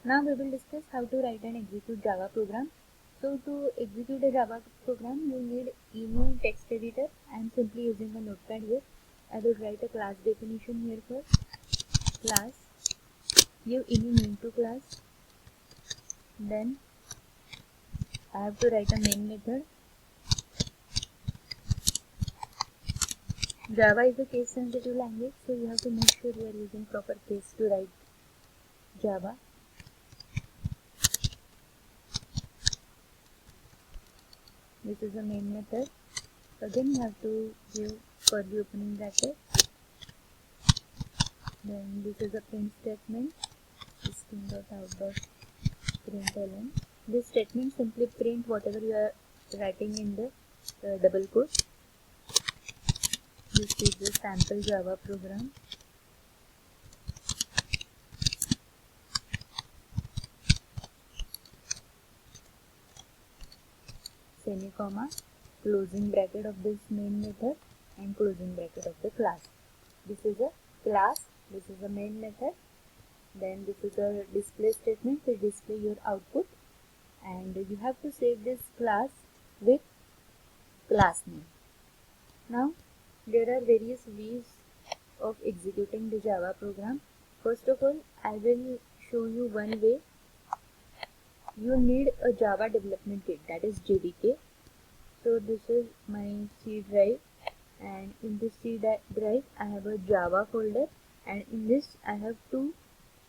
Now we will discuss how to write and execute Java program. So to execute a Java program, you need any text editor. I am simply using a notepad here. I will write a class definition here first. Class, give any name to class. Then I have to write a main method. Java is a case sensitive language, so you have to make sure you are using proper case to write Java. This is the main method. Again you have to give curly opening bracket. Then this is a print statement, system.out.println. This statement simply print whatever you are writing in the double quote. This is the sample Java program. Semi-comma, closing bracket of this main method and closing bracket of the class. This is a class, this is a main method. Then this is a display statement to display your output, and you have to save this class with class name. Now there are various ways of executing the Java program. First of all, I will show you one way. You need a Java development kit, that is JDK. So this is my C drive, and in this C drive I have a Java folder, and in this I have two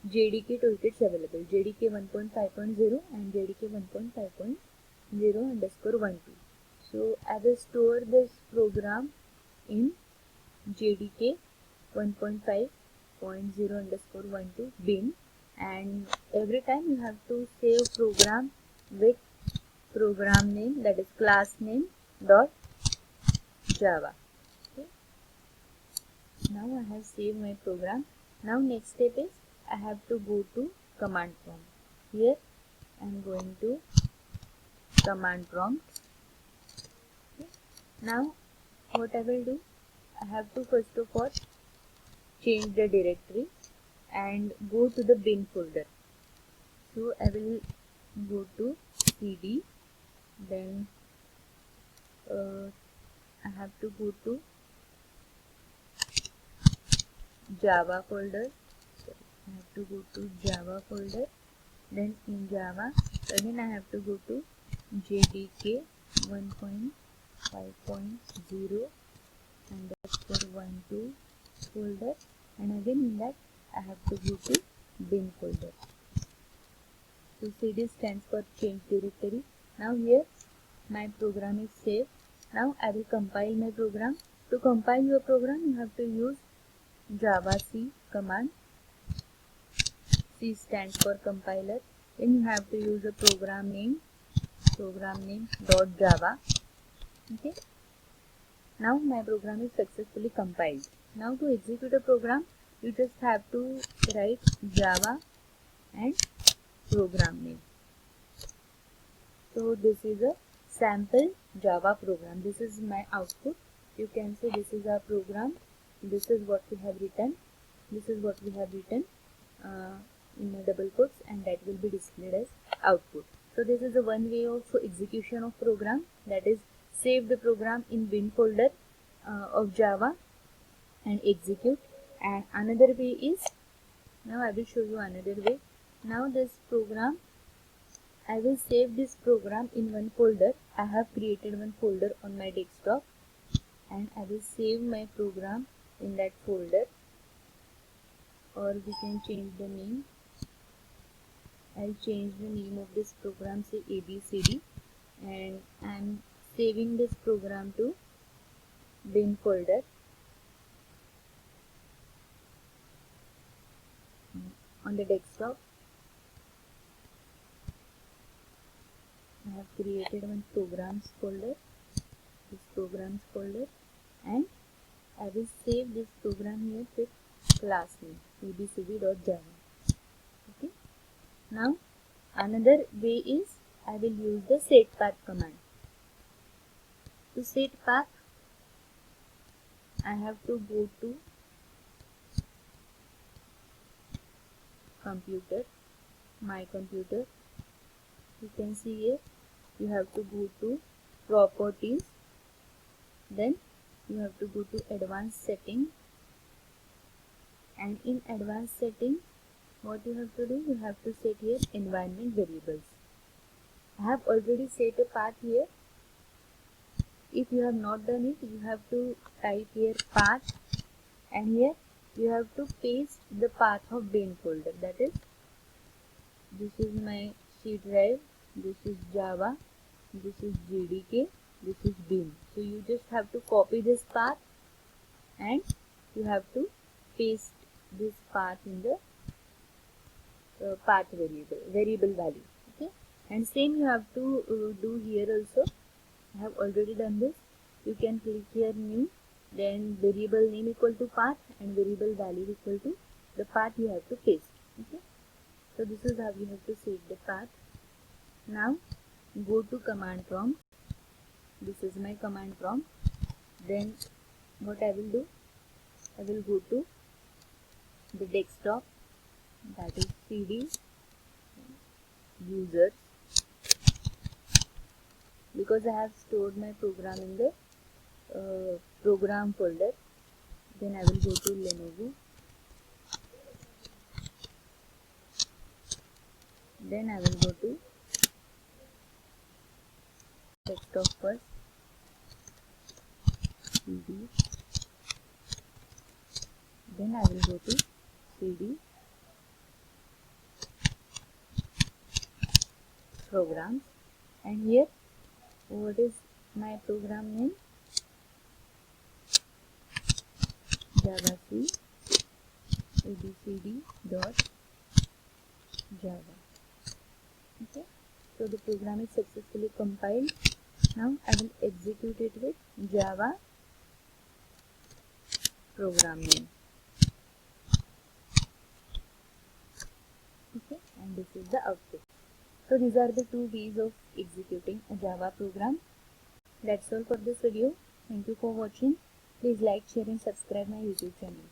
JDK toolkits available, JDK 1.5.0 and JDK 1.5.0_12. So I will store this program in JDK 1.5.0_12 bin, and every time you have to save program with program name, that is class name dot Java. Okay. Now I have saved my program. Now next step is I have to go to command prompt. Here I am going to command prompt. Okay. Now what I will do, I have to first of all change the directory and go to the bin folder. So I will go to cd, then I have to go to Java folder. I have to go to Java folder. Then in Java, again I have to go to JDK 1.5.0_12 folder, and again in that I have to go to bin folder. So CD stands for change directory. Now here my program is saved. Now I will compile my program. To compile your program, you have to use Java C command. C stands for compiler. Then you have to use a program name .java. Okay. Now my program is successfully compiled. Now to execute a program, you just have to write Java and program name. So this is a sample Java program. This is my output. You can say this is our program. This is what we have written. This is what we have written in the double quotes, and that will be displayed as output. So this is the one way of execution of program, that is save the program in bin folder of Java and execute. And another way is, now I will show you another way. Now this program, I will save this program in one folder. I have created one folder on my desktop, and I will save my program in that folder, or we can change the name. I'll change the name of this program, say ABCD, and I'm saving this program to bin folder. On the desktop, I have created one programs folder, and I will save this program here with class name abcd.java. Okay. Now another way is I will use the setpath command. To set path, I have to go to computer, my computer. You can see here you have to go to properties, then you have to go to advanced setting, and in advanced setting what you have to do, you have to set here environment variables. I have already set a path here. If you have not done it, you have to type here path, and here you have to paste the path of bin folder. That is, this is my C drive, this is Java, this is JDK, this is bin. So you just have to copy this path and you have to paste this path in the path variable value. Okay, and same you have to do here also. I have already done this. You can click here new, then variable name equal to path and variable value equal to the path you have to paste. Okay, so this is how you have to set the path. Now go to command prompt. This is my command prompt. Then what I will do, I will go to the desktop, that is cd users, because I have stored my program in the program folder. Then I will go to Lenovo, then I will go to desktop first, cd, then I will go to cd programs, and here what is my program name, Java C abcd dot Java. Okay, so the program is successfully compiled. Now I will execute it with Java program name. Okay, and this is the output. So these are the two ways of executing a Java program. That's all for this video. Thank you for watching. Please like, share and subscribe my YouTube channel.